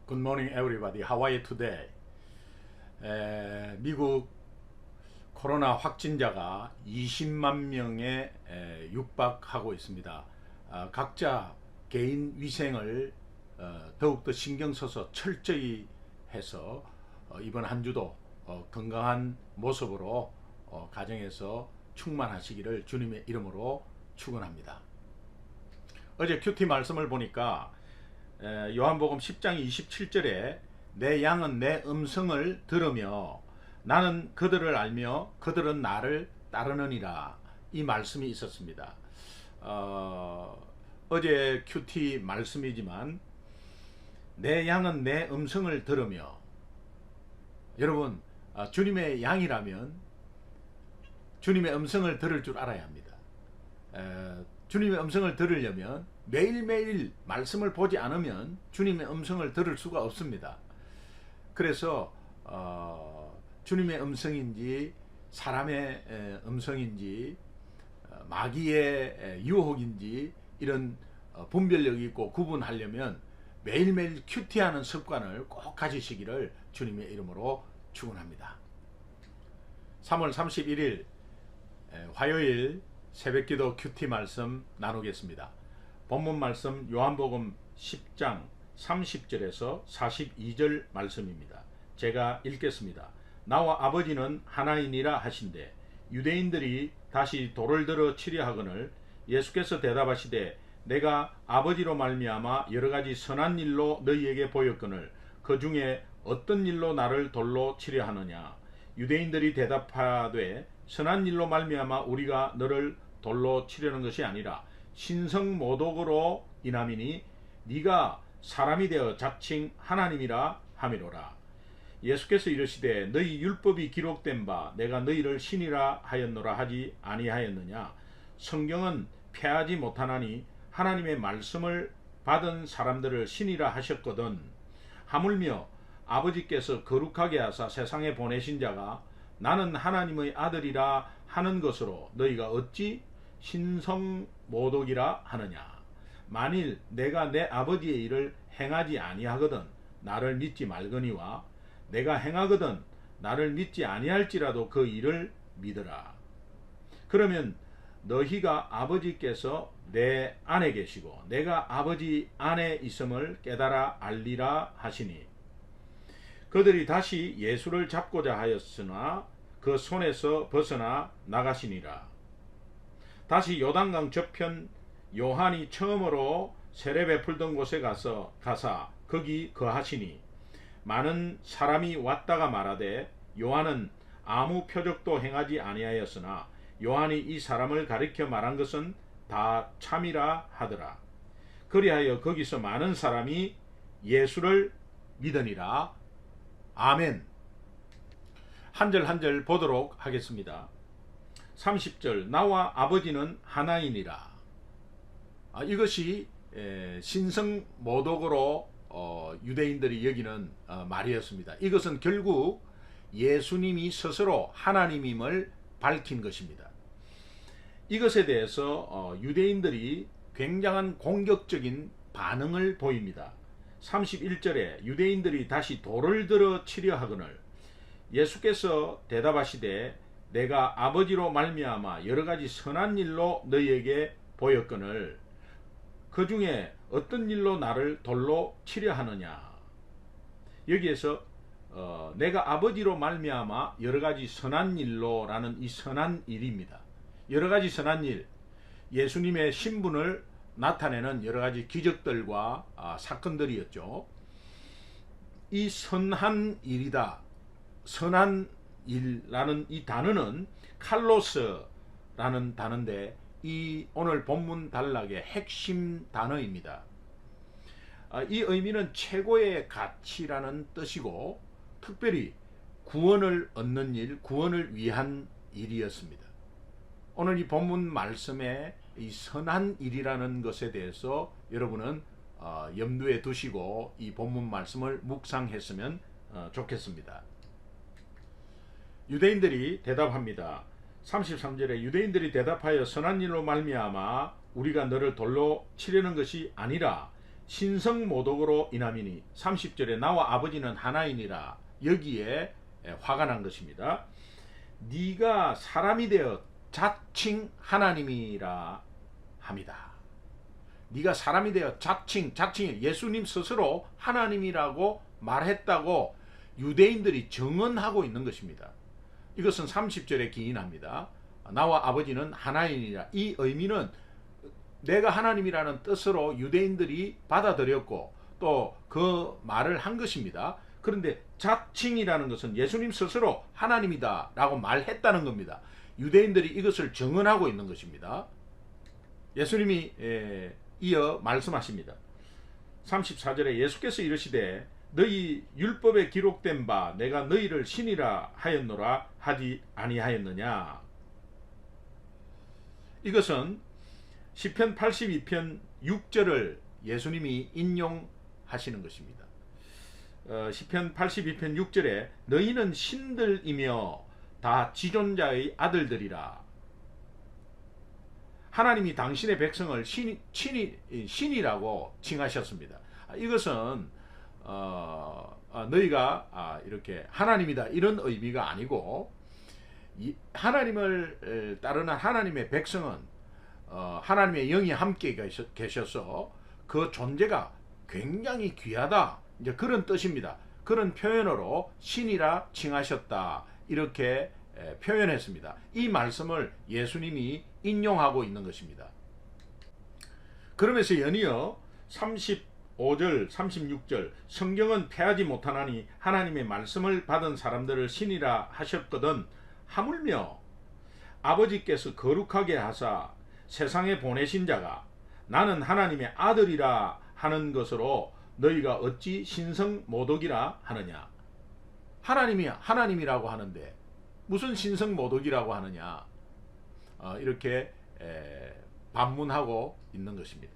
Good morning, everybody. How are you today? 미국 코로나 확진자가 20만 명에 육박하고 있습니다. 각자 개인 위생을 더욱더 신경 써서 철저히 해서 이번 한 주도 건강한 모습으로 가정에서 충만하시기를 주님의 이름으로 축원합니다. 어제 큐티 말씀을 보니까 요한복음 10장 27절에 내 양은 내 음성을 들으며 나는 그들을 알며 그들은 나를 따르느니라, 이 말씀이 있었습니다. 어제 큐티 말씀이지만 내 양은 내 음성을 들으며, 여러분 주님의 양이라면 주님의 음성을 들을 줄 알아야 합니다. 주님의 음성을 들으려면 매일매일 말씀을 보지 않으면 주님의 음성을 들을 수가 없습니다. 그래서 주님의 음성인지 사람의 음성인지 마귀의 유혹인지 이런 분별력 있고 구분하려면 매일매일 큐티하는 습관을 꼭 가지시기를 주님의 이름으로 축원합니다. 3월 31일 화요일 새벽기도 큐티 말씀 나누겠습니다. 본문 말씀 요한복음 10장 30절에서 42절 말씀입니다. 제가 읽겠습니다. 나와 아버지는 하나이니라 하신대 유대인들이 다시 돌을 들어 치려 하거늘 예수께서 대답하시되 내가 아버지로 말미암아 여러가지 선한 일로 너희에게 보였거늘 그 중에 어떤 일로 나를 돌로 치려 하느냐. 유대인들이 대답하되 선한 일로 말미암아 우리가 너를 돌로 치려는 것이 아니라 신성모독으로 인함이니 네가 사람이 되어 자칭 하나님이라 하미로라. 예수께서 이르시되 너희 율법이 기록된 바 내가 너희를 신이라 하였노라 하지 아니하였느냐. 성경은 패하지 못하나니 하나님의 말씀을 받은 사람들을 신이라 하셨거든. 하물며 아버지께서 거룩하게 하사 세상에 보내신 자가 나는 하나님의 아들이라 하는 것으로 너희가 어찌 신성모독이라 하느냐. 만일 내가 내 아버지의 일을 행하지 아니하거든 나를 믿지 말거니와 내가 행하거든 나를 믿지 아니할지라도 그 일을 믿으라. 그러면 너희가 아버지께서 내 안에 계시고 내가 아버지 안에 있음을 깨달아 알리라 하시니, 그들이 다시 예수를 잡고자 하였으나 그 손에서 벗어나 나가시니라. 다시 요단강 저편 요한이 처음으로 세례 베풀던 곳에 가사 거기 거하시니 많은 사람이 왔다가 말하되 요한은 아무 표적도 행하지 아니하였으나 요한이 이 사람을 가리켜 말한 것은 다 참이라 하더라. 그리하여 거기서 많은 사람이 예수를 믿으니라. 아멘. 한 절 한 절 보도록 하겠습니다. 30절 나와 아버지는 하나이니라. 이것이 신성모독으로 유대인들이 여기는 말이었습니다. 이것은 결국 예수님이 스스로 하나님임을 밝힌 것입니다. 이것에 대해서 유대인들이 굉장한 공격적인 반응을 보입니다. 31절에 유대인들이 다시 돌을 들어 치려 하거늘 예수께서 대답하시되 내가 아버지로 말미암아 여러가지 선한 일로 너희에게 보였거늘 그 중에 어떤 일로 나를 돌로 치려 하느냐. 여기에서 내가 아버지로 말미암아 여러가지 선한 일로 라는 이 선한 일입니다. 여러가지 선한 일, 예수님의 신분을 나타내는 여러가지 기적들과 사건들이었죠. 이 선한 일이다, 선한 일라는 이 단어는 칼로스라는 단어인데 이 오늘 본문 단락의 핵심 단어입니다. 이 의미는 최고의 가치라는 뜻이고 특별히 구원을 얻는 일, 구원을 위한 일이었습니다. 오늘 이 본문 말씀에 이 선한 일이라는 것에 대해서 여러분은 염두에 두시고 이 본문 말씀을 묵상했으면 좋겠습니다. 유대인들이 대답합니다. 33절에 유대인들이 대답하여 선한 일로 말미암아 우리가 너를 돌로 치려는 것이 아니라 신성모독으로 인함이니 30절에 나와 아버지는 하나이니라 여기에 화가 난 것입니다. 네가 사람이 되어 자칭 하나님이라 합니다. 네가 사람이 되어 자칭 예수님 스스로 하나님이라고 말했다고 유대인들이 증언하고 있는 것입니다. 이것은 30절에 기인합니다. 나와 아버지는 하나이니라. 이 의미는 내가 하나님이라는 뜻으로 유대인들이 받아들였고 또 그 말을 한 것입니다. 그런데 자칭이라는 것은 예수님 스스로 하나님이다 라고 말했다는 겁니다. 유대인들이 이것을 증언하고 있는 것입니다. 예수님이 이어 말씀하십니다. 34절에 예수께서 이르시되 너희 율법에 기록된 바 내가 너희를 신이라 하였노라 하지 아니하였느냐. 이것은 시편 82편 6절을 예수님이 인용하시는 것입니다. 시편 82편 6절에 너희는 신들이며 다 지존자의 아들들이라. 하나님이 당신의 백성을 신이라고 칭하셨습니다. 이것은 너희가 이렇게 하나님이다 이런 의미가 아니고 하나님을 따르는 하나님의 백성은 하나님의 영이 함께 계셔서 그 존재가 굉장히 귀하다 이제 그런 뜻입니다. 그런 표현으로 신이라 칭하셨다 이렇게 표현했습니다. 이 말씀을 예수님이 인용하고 있는 것입니다. 그러면서 연이어 35절 36절 성경은 패하지 못하나니 하나님의 말씀을 받은 사람들을 신이라 하셨거든 하물며 아버지께서 거룩하게 하사 세상에 보내신 자가 나는 하나님의 아들이라 하는 것으로 너희가 어찌 신성모독이라 하느냐. 하나님이 하나님이라고 하는데 무슨 신성모독이라고 하느냐. 이렇게 반문하고 있는 것입니다.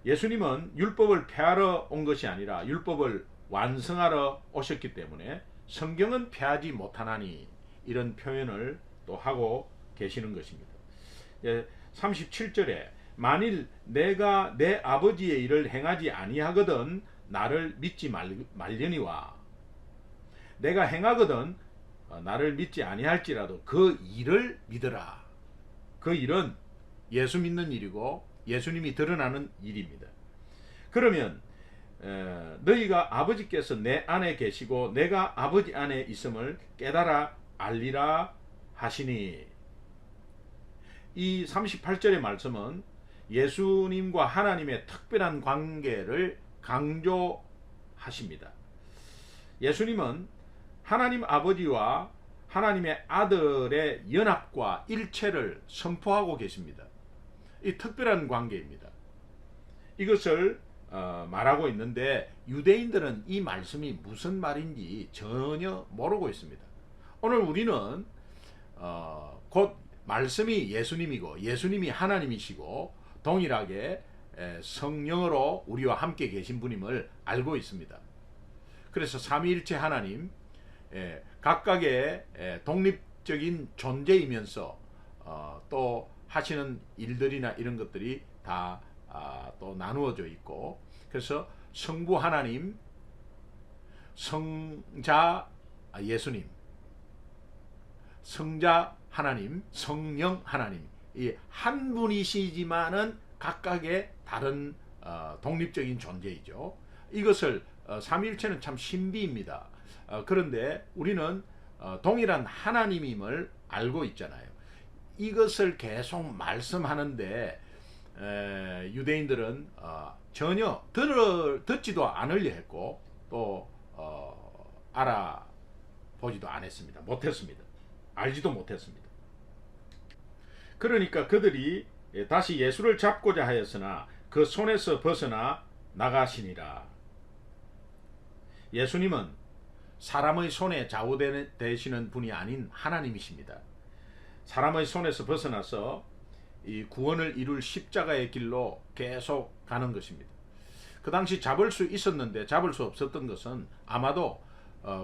예수님은 율법을 폐하러 온 것이 아니라 율법을 완성하러 오셨기 때문에 성경은 폐하지 못하나니 이런 표현을 또 하고 계시는 것입니다. 37절에 만일 내가 내 아버지의 일을 행하지 아니하거든 나를 믿지 말려니와 내가 행하거든 나를 믿지 아니할지라도 그 일을 믿으라. 그 일은 예수 믿는 일이고 예수님이 드러나는 일입니다. 그러면 너희가 아버지께서 내 안에 계시고 내가 아버지 안에 있음을 깨달아 알리라 하시니 이 38절의 말씀은 예수님과 하나님의 특별한 관계를 강조하십니다. 예수님은 하나님 아버지와 하나님의 아들의 연합과 일체를 선포하고 계십니다. 이 특별한 관계입니다. 이것을 말하고 있는데 유대인들은 이 말씀이 무슨 말인지 전혀 모르고 있습니다. 오늘 우리는 곧 말씀이 예수님이고 예수님이 하나님이시고 동일하게 성령으로 우리와 함께 계신 분임을 알고 있습니다. 그래서 삼위일체 하나님 각각의 독립적인 존재이면서 또 하시는 일들이나 이런 것들이 다 또 나누어져 있고 그래서 성부 하나님, 성자 예수님, 성자 하나님, 성령 하나님 이 한 분이시지만은 각각의 다른 독립적인 존재이죠. 이것을 삼위일체는 참 신비입니다. 그런데 우리는 동일한 하나님임을 알고 있잖아요. 이것을 계속 말씀하는데 유대인들은 전혀 듣지도 않으려 했고 또 알아보지도 않았습니다. 못했습니다. 알지도 못했습니다. 그러니까 그들이 다시 예수를 잡고자 하였으나 그 손에서 벗어나 나가시니라. 예수님은 사람의 손에 좌우되시는 분이 아닌 하나님이십니다. 사람의 손에서 벗어나서 이 구원을 이룰 십자가의 길로 계속 가는 것입니다. 그 당시 잡을 수 있었는데 잡을 수 없었던 것은 아마도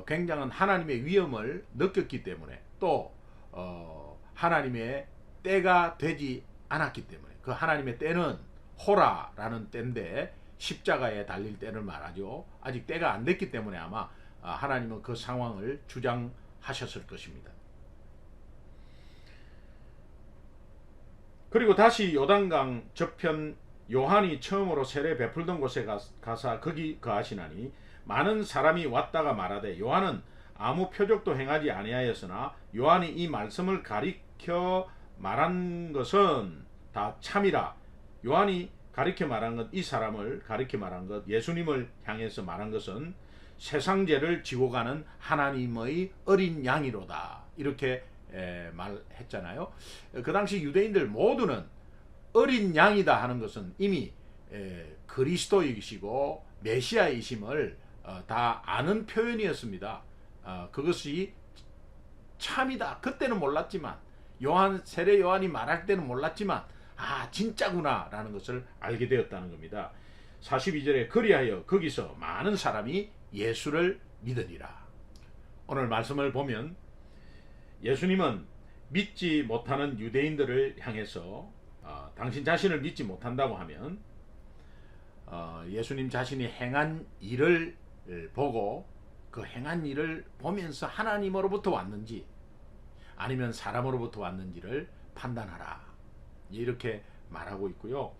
굉장한 하나님의 위엄을 느꼈기 때문에 또 하나님의 때가 되지 않았기 때문에 그 하나님의 때는 호라라는 때인데 십자가에 달릴 때를 말하죠. 아직 때가 안 됐기 때문에 아마 하나님은 그 상황을 주장하셨을 것입니다. 그리고 다시 요단강 저편 요한이 처음으로 세례 베풀던 곳에 가사 거기 거하시나니 많은 사람이 왔다가 말하되 요한은 아무 표적도 행하지 아니하였으나 요한이 이 말씀을 가리켜 말한 것은 다 참이라. 요한이 가리켜 말한 것, 이 사람을 가리켜 말한 것, 예수님을 향해서 말한 것은 세상 죄를 지고 가는 하나님의 어린 양이로다. 이렇게 말했잖아요. 그 당시 유대인들 모두는 어린 양이다 하는 것은 이미 그리스도이시고 메시아이심을 다 아는 표현이었습니다. 그것이 참이다. 그때는 몰랐지만 세례 요한이 말할 때는 몰랐지만 진짜구나 라는 것을 알게 되었다는 겁니다. 42절에 그리하여 거기서 많은 사람이 예수를 믿으니라. 오늘 말씀을 보면 예수님은 믿지 못하는 유대인들을 향해서 당신 자신을 믿지 못한다고 하면 예수님 자신이 행한 일을 보고 그 행한 일을 보면서 하나님으로부터 왔는지 아니면 사람으로부터 왔는지를 판단하라. 이렇게 말하고 있고요.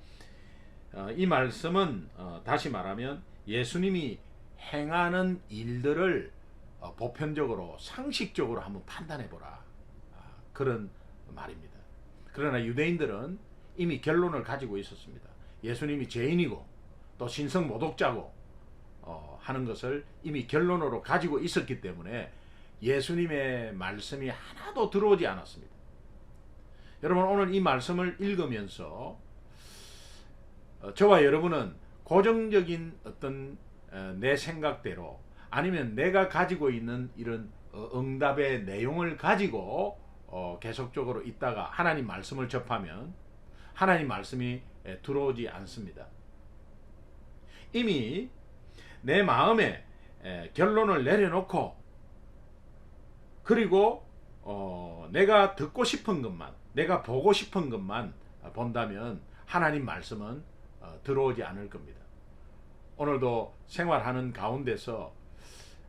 이 말씀은 다시 말하면 예수님이 행하는 일들을 보편적으로 상식적으로 한번 판단해보라. 그런 말입니다. 그러나 유대인들은 이미 결론을 가지고 있었습니다. 예수님이 죄인이고 또 신성모독자고 하는 것을 이미 결론으로 가지고 있었기 때문에 예수님의 말씀이 하나도 들어오지 않았습니다. 여러분, 오늘 이 말씀을 읽으면서 저와 여러분은 고정적인 어떤 내 생각대로 아니면 내가 가지고 있는 이런 응답의 내용을 가지고 계속적으로 있다가 하나님 말씀을 접하면 하나님 말씀이 들어오지 않습니다. 이미 내 마음에 결론을 내려놓고 그리고 내가 듣고 싶은 것만, 내가 보고 싶은 것만 본다면 하나님 말씀은 들어오지 않을 겁니다. 오늘도 생활하는 가운데서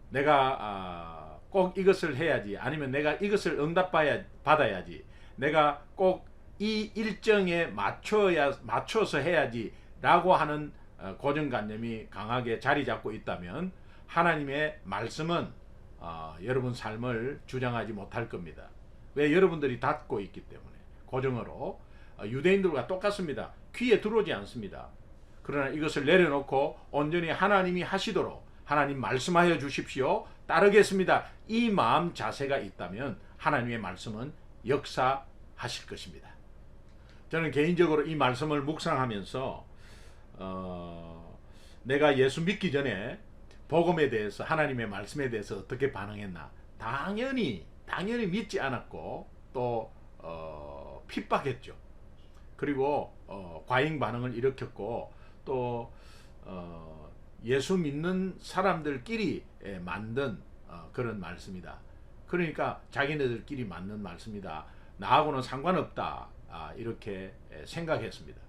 내가 꼭 이것을 해야지, 아니면 내가 이것을 응답받아야지, 내가 꼭 이 일정에 맞춰서 해야지 라고 하는 고정관념이 강하게 자리 잡고 있다면 하나님의 말씀은 여러분 삶을 주장하지 못할 겁니다. 왜? 여러분들이 닫고 있기 때문에. 고정으로 유대인들과 똑같습니다. 귀에 들어오지 않습니다. 그러나 이것을 내려놓고 온전히 하나님이 하시도록 하나님 말씀하여 주십시오, 따르겠습니다, 이 마음 자세가 있다면 하나님의 말씀은 역사하실 것입니다. 저는 개인적으로 이 말씀을 묵상하면서 내가 예수 믿기 전에 복음에 대해서, 하나님의 말씀에 대해서 어떻게 반응했나, 당연히 믿지 않았고 또 핍박했죠. 그리고 과잉 반응을 일으켰고 또 예수 믿는 사람들끼리 만든 그런 말씀이다. 그러니까 자기네들끼리 만든 말씀이다, 나하고는 상관없다, 이렇게 생각했습니다.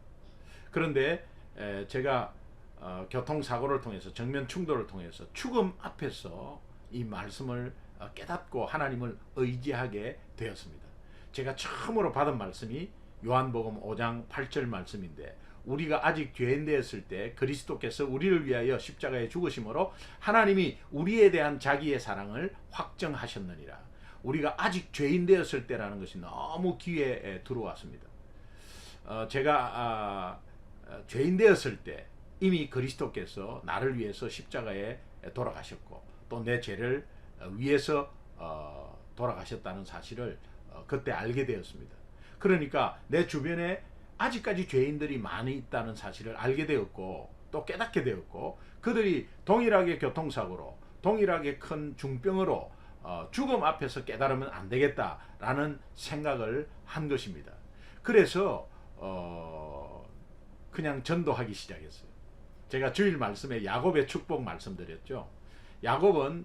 그런데 제가 교통사고를 통해서, 정면 충돌을 통해서 죽음 앞에서 이 말씀을 깨닫고 하나님을 의지하게 되었습니다. 제가 처음으로 받은 말씀이 요한복음 5장 8절 말씀인데, 우리가 아직 죄인 되었을 때 그리스도께서 우리를 위하여 십자가에 죽으심으로 하나님이 우리에 대한 자기의 사랑을 확정하셨느니라. 우리가 아직 죄인 되었을 때라는 것이 너무 귀에 들어왔습니다. 제가 죄인 되었을 때 이미 그리스도께서 나를 위해서 십자가에 돌아가셨고 또 내 죄를 위해서 돌아가셨다는 사실을 그때 알게 되었습니다. 그러니까 내 주변에 아직까지 죄인들이 많이 있다는 사실을 알게 되었고 또 깨닫게 되었고, 그들이 동일하게 교통사고로, 동일하게 큰 중병으로 죽음 앞에서 깨달으면 안 되겠다라는 생각을 한 것입니다. 그래서 그냥 전도하기 시작했어요. 제가 주일 말씀에 야곱의 축복 말씀드렸죠. 야곱은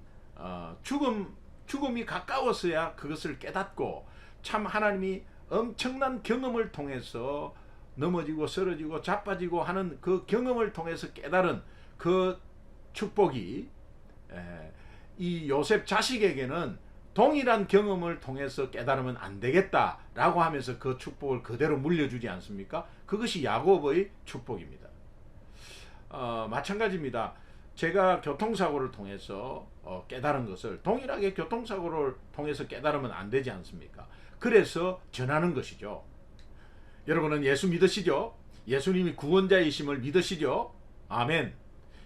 죽음이 가까웠어야 그것을 깨닫고 참 하나님이 엄청난 경험을 통해서 넘어지고 쓰러지고 자빠지고 하는 그 경험을 통해서 깨달은 그 축복이 이 요셉 자식에게는 동일한 경험을 통해서 깨달으면 안 되겠다라고 하면서 그 축복을 그대로 물려주지 않습니까? 그것이 야곱의 축복입니다. 마찬가지입니다. 제가 교통사고를 통해서 깨달은 것을 동일하게 교통사고를 통해서 깨달으면 안 되지 않습니까? 그래서 전하는 것이죠. 여러분은 예수 믿으시죠? 예수님이 구원자이심을 믿으시죠? 아멘.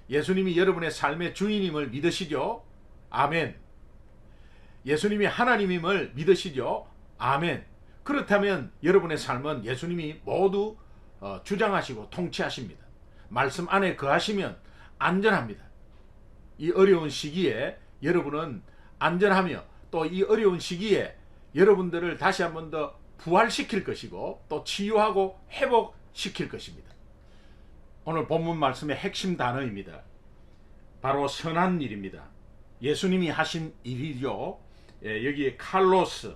예수님이 여러분의 삶의 주인임을 믿으시죠? 아멘. 예수님이 하나님임을 믿으시죠? 아멘. 그렇다면 여러분의 삶은 예수님이 모두 주장하시고 통치하십니다. 말씀 안에 거하시면 안전합니다. 이 어려운 시기에 여러분은 안전하며 또 이 어려운 시기에 여러분들을 다시 한 번 더 부활시킬 것이고 또 치유하고 회복시킬 것입니다. 오늘 본문 말씀의 핵심 단어입니다. 바로 선한 일입니다. 예수님이 하신 일이죠. 여기에 칼로스,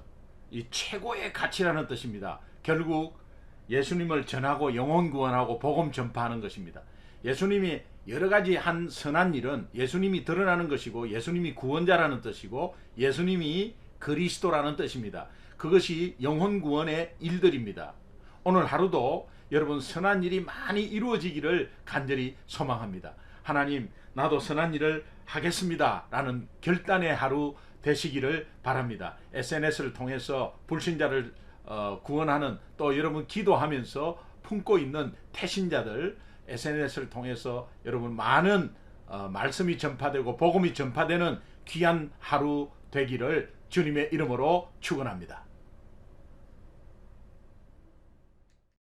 이 최고의 가치라는 뜻입니다. 결국 예수님을 전하고 영혼 구원하고 복음 전파하는 것입니다. 예수님이 여러 가지 한 선한 일은 예수님이 드러나는 것이고 예수님이 구원자라는 뜻이고 예수님이 그리스도라는 뜻입니다. 그것이 영혼 구원의 일들입니다. 오늘 하루도 여러분 선한 일이 많이 이루어지기를 간절히 소망합니다. 하나님, 나도 선한 일을 하겠습니다 라는 결단의 하루 되시기를 바랍니다. SNS를 통해서 불신자를 구원하는, 또 여러분 기도하면서 품고 있는 태신자들, SNS를 통해서 여러분 많은 말씀이 전파되고 복음이 전파되는 귀한 하루 되기를 주님의 이름으로 축원합니다.